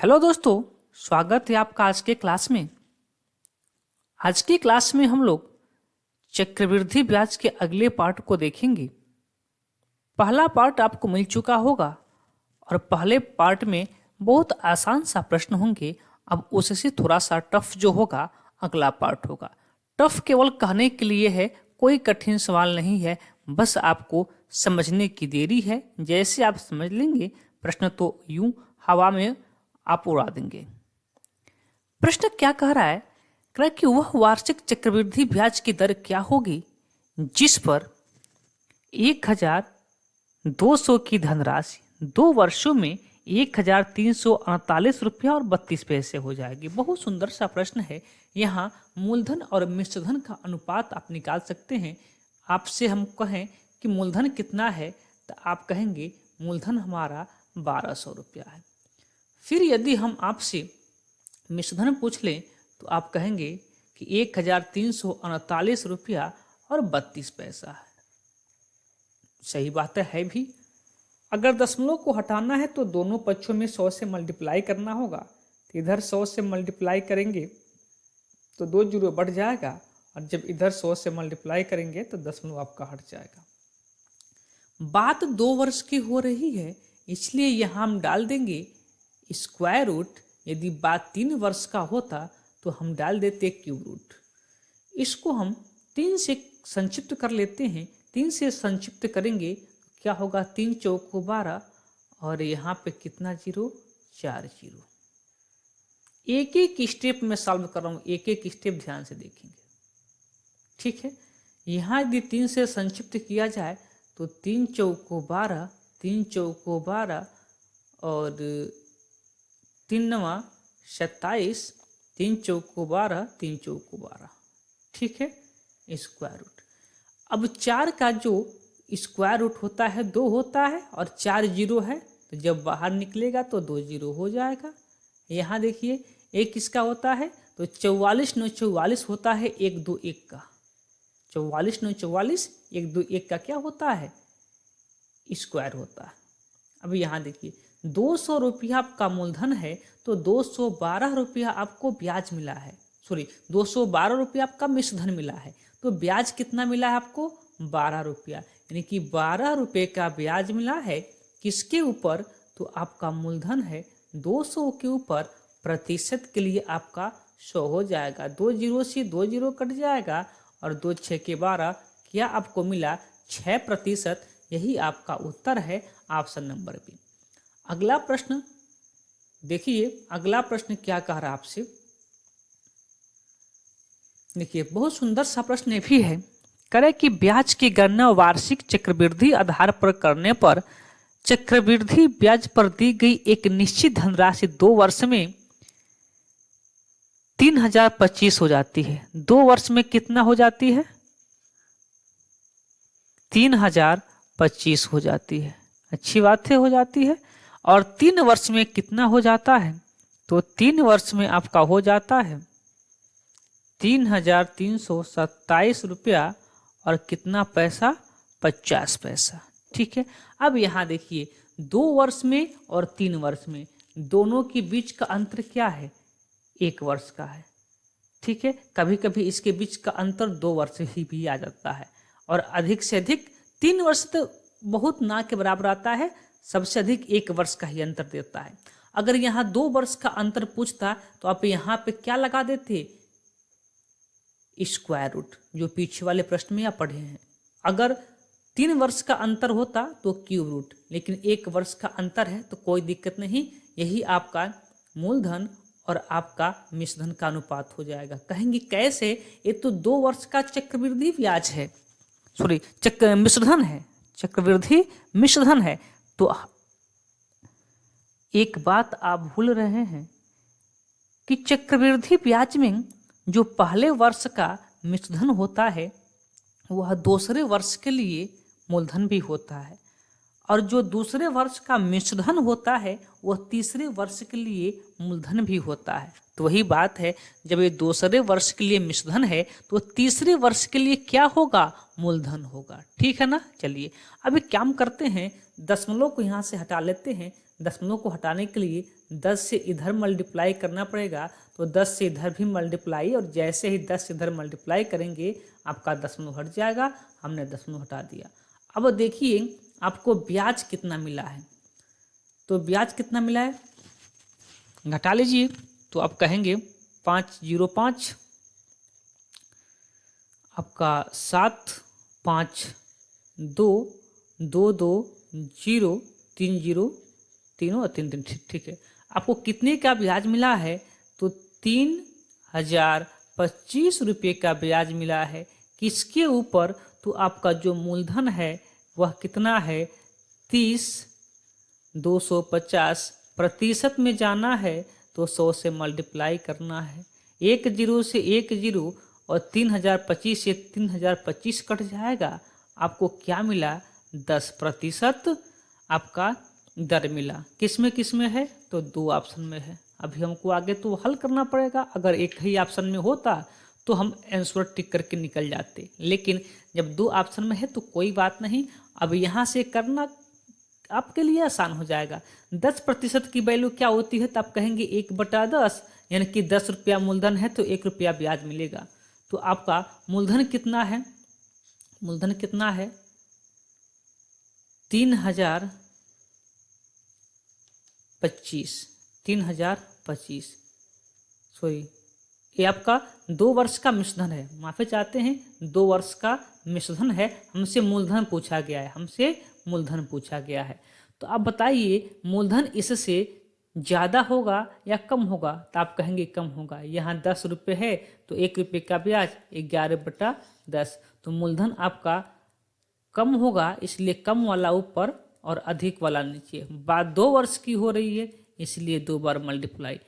Hello दोस्तों, स्वागत है आपका आज के क्लास में। आज की क्लास में हम लोग चक्रवृद्धि ब्याज के अगले पार्ट को देखेंगे। पहला पार्ट आपको मिल चुका होगा और पहले पार्ट में बहुत आसान सा प्रश्न होंगे। अब उससे थोड़ा सा टफ जो होगा अगला पार्ट होगा। टफ केवल कहने के लिए है, कोई कठिन सवाल नहीं है, बस आपको समझने की देरी है। जैसे आप समझ लेंगे प्रश्न तो यूं हवा में आप उड़ा देंगे। प्रश्न क्या कह रहा है? कह रहा है कि वह वार्षिक चक्रवृद्धि ब्याज की दर क्या होगी जिस पर 1200 की धनराशि 2 वर्षों में 1348 रुपया और 32 पैसे हो जाएगी। बहुत सुंदर सा प्रश्न है। यहाँ मूलधन और मिश्रधन का अनुपात आप निकाल सकते हैं। आपसे हम कहें कि मूलधन कितना है तो आप कहेंगे मूलधन हमारा 1200 रुपया है। फिर यदि हम आपसे मिश्रधन पूछ लें तो आप कहेंगे कि 1348 रुपया और 32 पैसा है। सही बात है भी। अगर दशमलव को हटाना है तो दोनों पक्षों में 100 से मल्टीप्लाई करना होगा। तो इधर 100 से मल्टीप्लाई करेंगे तो 2 जीरो बढ़ जाएगा, और जब इधर 100 से मल्टीप्लाई करेंगे तो दशमलव आपका हट जाएगा। बात 2 वर्ष की हो रही है, इसलिए यहाँ हम डाल देंगे स्क्वायर रूट। यदि बात 3 वर्ष का होता तो हम डाल देते क्यूब रूट। इसको हम 3 से संक्षिप्त कर लेते हैं। 3 से संक्षिप्त करेंगे क्या होगा? 3 चौको 12 और यहाँ पे कितना जीरो? 4 जीरो। एक एक स्टेप में सॉल्व कर रहा हूँ, एक एक स्टेप ध्यान से देखेंगे, ठीक है। यहाँ यदि 3 से संक्षिप्त किया जाए तो 3 चौको 12, 3 चौको 12 और 3 नवा 27, 3 चौको 12, 3 चौको 12, ठीक है, स्क्वायर रूट। अब 4 का जो स्क्वायर रूट होता है 2 होता है और 4 जीरो है, तो जब बाहर निकलेगा तो 2 जीरो हो जाएगा। यहाँ देखिए एक किसका होता है तो 44 9 44 होता है 1 2 1 का। 44 9 44 1 2 1 का क्या होता है? स्क्वायर होता है। अब यहाँ देखिए 200 रुपया आपका मूलधन है तो 212 रुपया आपको ब्याज मिला है। सॉरी, 212 रुपया आपका मिश्रधन मिला है, तो ब्याज कितना मिला है आपको? 12 रुपया। यानी कि 12 रुपये का ब्याज मिला है किसके ऊपर? तो आपका मूलधन है 200 के ऊपर। प्रतिशत के लिए आपका 100 हो जाएगा। 2 जीरो से 2 जीरो कट जाएगा और 2 6 के 12, क्या आपको मिला? 6%। यही आपका उत्तर है, ऑप्शन नंबर बी। अगला प्रश्न देखिए, अगला प्रश्न क्या कह रहा है आपसे। देखिए बहुत सुंदर सा प्रश्न भी है। करें कि ब्याज की गणना वार्षिक चक्रवृद्धि आधार पर करने पर चक्रवृद्धि ब्याज पर दी गई एक निश्चित धनराशि 2 वर्ष में 3025 हो जाती है। 2 वर्ष में कितना हो जाती है? 3025 हो जाती है। अच्छी बात है, हो जाती है। और 3 वर्ष में कितना हो जाता है? तो 3 वर्ष में आपका हो जाता है 3327 रुपया और कितना पैसा? 50 पैसा, ठीक है। अब यहाँ देखिए 2 वर्ष में और 3 वर्ष में दोनों के बीच का अंतर क्या है? 1 वर्ष का है, ठीक है। कभी कभी इसके बीच का अंतर 2 वर्ष ही भी आ जाता है, और अधिक से अधिक 3 वर्ष तो बहुत ना के बराबर आता है, सबसे अधिक 1 वर्ष का ही अंतर देता है। अगर यहाँ 2 वर्ष का अंतर पूछता तो आप यहाँ पे क्या लगा देते? स्क्वायर रूट, जो पीछे वाले प्रश्न में आप पढ़े हैं। अगर 3 वर्ष का अंतर होता तो क्यूब रूट, लेकिन 1 वर्ष का अंतर है तो कोई दिक्कत नहीं। यही आपका मूलधन और आपका मिश्रधन का अनुपात हो जाएगा। कहेंगे कैसे? ये तो 2 वर्ष का चक्रवृद्धि ब्याज है, सॉरी मिश्रधन है, चक्रवृद्धि मिश्रधन है। तो एक बात आप भूल रहे हैं कि चक्रवृद्धि ब्याज में जो पहले वर्ष का मिश्रधन होता है वह दूसरे वर्ष के लिए मूलधन भी होता है, और जो दूसरे वर्ष का मिश्रधन होता है वह तीसरे वर्ष के लिए मूलधन भी होता है। तो वही बात है, जब ये दूसरे वर्ष के लिए मिश्रधन है तो तीसरे वर्ष के लिए क्या होगा? मूलधन होगा, ठीक है ना। चलिए अभी क्या हम करते हैं, दशमलव को यहाँ से हटा लेते हैं। दशमलव को हटाने के लिए 10 से इधर मल्टीप्लाई करना पड़ेगा, तो 10 से इधर भी मल्टीप्लाई, और जैसे ही 10 से इधर मल्टीप्लाई करेंगे आपका दशमलव हट जाएगा। हमने दशमलव हटा दिया। अब देखिए आपको ब्याज कितना मिला है, तो ब्याज कितना मिला है घटा लीजिए, तो आप कहेंगे 505 आपका 7 5 2 2 2 0 3 0 तीनों और 3 3 ठीक है। आपको कितने का ब्याज मिला है, तो 3025 रुपये का ब्याज मिला है। किसके ऊपर, तो आपका जो मूलधन है वह कितना है 30,250। प्रतिशत में जाना है तो 100 से मल्टीप्लाई करना है। 1 0 से 1 0 और 3025 से 3025 कट जाएगा। आपको क्या मिला 10% आपका दर मिला। किस में है, तो 2 ऑप्शन में है। अभी हमको आगे तो हल करना पड़ेगा। अगर एक ही ऑप्शन में होता तो हम आंसर टिक करके निकल जाते, लेकिन जब 2 ऑप्शन में है तो कोई बात नहीं। अब यहाँ से करना आपके लिए आसान हो जाएगा। 10% की वैल्यू क्या होती है, तो आप कहेंगे 1/10, यानी कि 10 रुपया मूलधन है तो 1 रुपया ब्याज मिलेगा। तो आपका मूलधन कितना है, मूलधन कितना है 3025 सॉरी, ये आपका 2 वर्ष का मिश्रधन है, माफी चाहते हैं 2 वर्ष का मिश्रधन है। हमसे मूलधन पूछा गया है, हमसे मूलधन पूछा गया है। तो आप बताइए मूलधन इससे ज़्यादा होगा या कम होगा, तो आप कहेंगे कम होगा। यहाँ 10 रुपये है तो 1 रुपये का ब्याज 11/10, तो मूलधन आपका कम होगा, इसलिए कम वाला ऊपर और अधिक वाला नीचे। बात 2 वर्ष की हो रही है इसलिए 2 बार मल्टीप्लाई।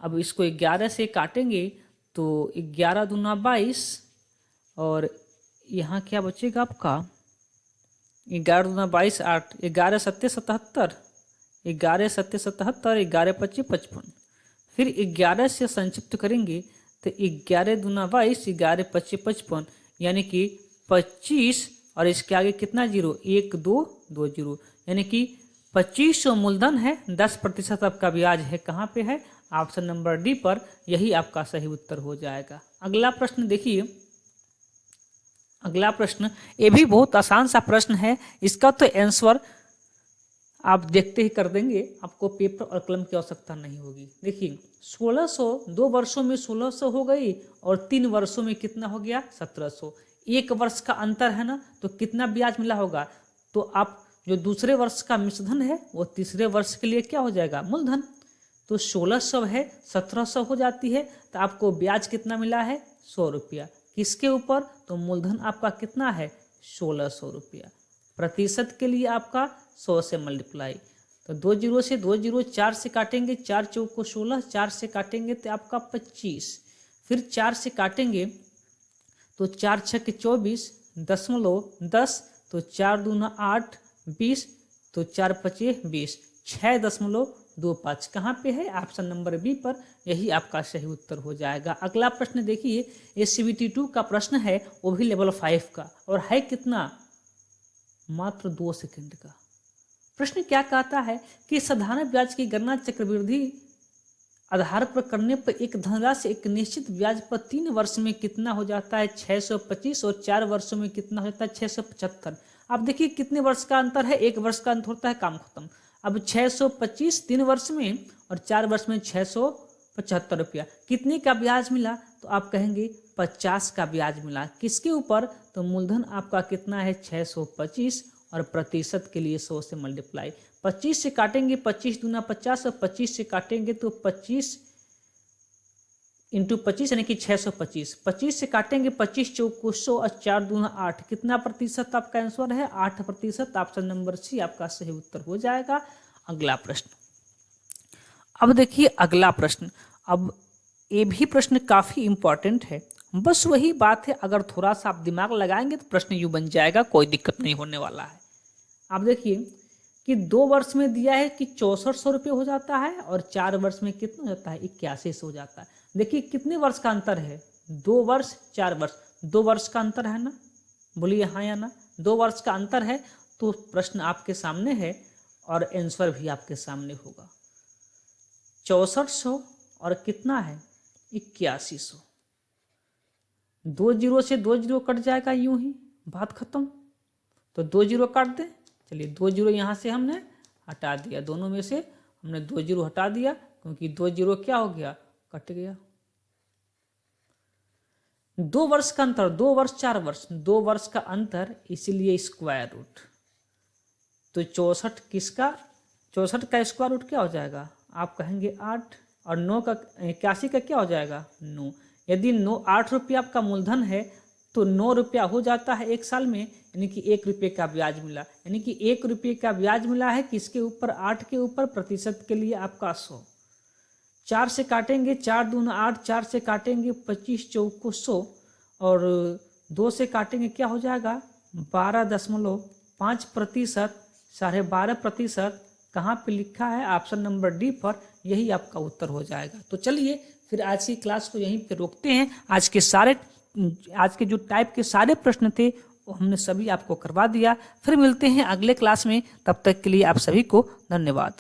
अब इसको 11 से काटेंगे तो 11 दूना 22, और यहाँ क्या बचेगा आपका 11 दूना 22 8, 11 सत्ते 77, 11 सत्ते 77, 11 पच्चीस 55। फिर 11 से संक्षिप्त करेंगे तो 11 दूना 22, 11 पच्चीस 55, यानी कि 25, और इसके आगे कितना जीरो 1 2 2 0, यानी कि 2500 मूलधन है। 10% आपका ब्याज है, कहाँ पे है, ऑप्शन नंबर डी पर। यही आपका सही उत्तर हो जाएगा। अगला प्रश्न देखिए, अगला प्रश्न ये भी बहुत आसान सा प्रश्न है। इसका तो आंसर आप देखते ही कर देंगे, आपको पेपर और कलम की आवश्यकता नहीं होगी। देखिए 1600 2 वर्षों में 1600 हो गई, और 3 वर्षों में कितना हो गया 1700। 1 वर्ष का अंतर है ना, तो कितना ब्याज मिला होगा, तो आप जो दूसरे वर्ष का मिश्रधन है वो तीसरे वर्ष के लिए क्या हो जाएगा मूलधन। तो 1600 है 1700 हो जाती है, तो आपको ब्याज कितना मिला है 100 रुपया। किसके ऊपर, तो मूलधन आपका कितना है 1600 रुपया। प्रतिशत के लिए आपका 100 से मल्टीप्लाई, तो 2 0 से 2 0, 4 से काटेंगे 4 चौक को 16, 4 से काटेंगे तो आपका 25, फिर 4 से काटेंगे तो 4 6 के 24, 10.10, तो 4 दूना 8 20, तो 4 25 20, 6.25 कहाँ पे है, ऑप्शन नंबर बी पर। यही आपका सही उत्तर हो जाएगा। अगला प्रश्न देखिए, ये CBT 2 का प्रश्न है, वो भी लेवल 5 का, और है कितना मात्र 2 सेकंड का। प्रश्न क्या कहता है कि साधारण ब्याज की गणना चक्रवृद्धि आधार पर करने पर एक धनराशि एक निश्चित ब्याज पर 3 वर्ष में कितना हो जाता है 625, और 4 वर्षों में कितना हो जाता है 675। अब देखिए कितने वर्ष का अंतर है, 1 वर्ष का अंतर होता है, काम खत्म। अब 625 3 वर्ष में और 4 वर्ष में 675 रुपया। कितने का ब्याज मिला, तो आप कहेंगे 50 का ब्याज मिला। किसके ऊपर, तो मूलधन आपका कितना है 625, और प्रतिशत के लिए 100 से मल्टीप्लाई। 25 से काटेंगे 25 दूना 50, और 25 से काटेंगे तो 25 इंटू 25 यानी कि 625। 25 से काटेंगे 25 चौक को 100, और 4 दूना 8, कितना प्रतिशत आपका आंसर है 8%। ऑप्शन नंबर सी आपका सही उत्तर हो जाएगा। अगला प्रश्न, अब देखिए अगला प्रश्न। अब ये भी प्रश्न काफी इंपॉर्टेंट है, बस वही बात है, अगर थोड़ा सा आप दिमाग लगाएंगे तो प्रश्न यूं बन जाएगा, कोई दिक्कत नहीं होने वाला है। आप देखिए कि 2 वर्ष में दिया है कि 6400 रुपये हो जाता है, और 4 वर्ष में कितना हो जाता है 8100 हो जाता है। देखिए कितने वर्ष का अंतर है, 2 वर्ष 4 वर्ष, 2 वर्ष का अंतर है ना, बोलिए हाँ या ना, 2 वर्ष का अंतर है। तो प्रश्न आपके सामने है, और आंसर भी आपके सामने होगा। 6400 और कितना है 8100। 2 जीरो से 2 जीरो कट जाएगा, यूं ही बात खत्म। तो 2 जीरो काट दे, चलिए 2 जीरो यहाँ से हमने हटा दिया, दोनों में से हमने 2 जीरो हटा दिया क्योंकि 2 जीरो क्या हो गया, कट गया। 2 वर्ष का अंतर, 2 वर्ष 4 वर्ष, 2 वर्ष का अंतर, इसलिए स्क्वायर रूट। तो 64 किसका, 64 का स्क्वायर रूट क्या हो जाएगा, आप कहेंगे 8, और 9 का 81 का क्या हो जाएगा 9। यदि 8 रुपये आपका मूलधन है तो 9 रुपया हो जाता है 1 साल में, यानी कि 1 रुपये का ब्याज मिला, यानी कि 1 रुपये का ब्याज मिला है किसके ऊपर, 8 के ऊपर, प्रतिशत के लिए आपका 100। 4 से काटेंगे, 4 दूना 8, 4 से काटेंगे 25 चौको 100, और 2 से काटेंगे क्या हो जाएगा 12.5%, 12.5%। कहाँ पे लिखा है, ऑप्शन नंबर डी पर, यही आपका उत्तर हो जाएगा। तो चलिए फिर आज की क्लास को यहीं पे रोकते हैं। आज के जो टाइप के सारे प्रश्न थे वो हमने सभी आपको करवा दिया। फिर मिलते हैं अगले क्लास में, तब तक के लिए आप सभी को धन्यवाद।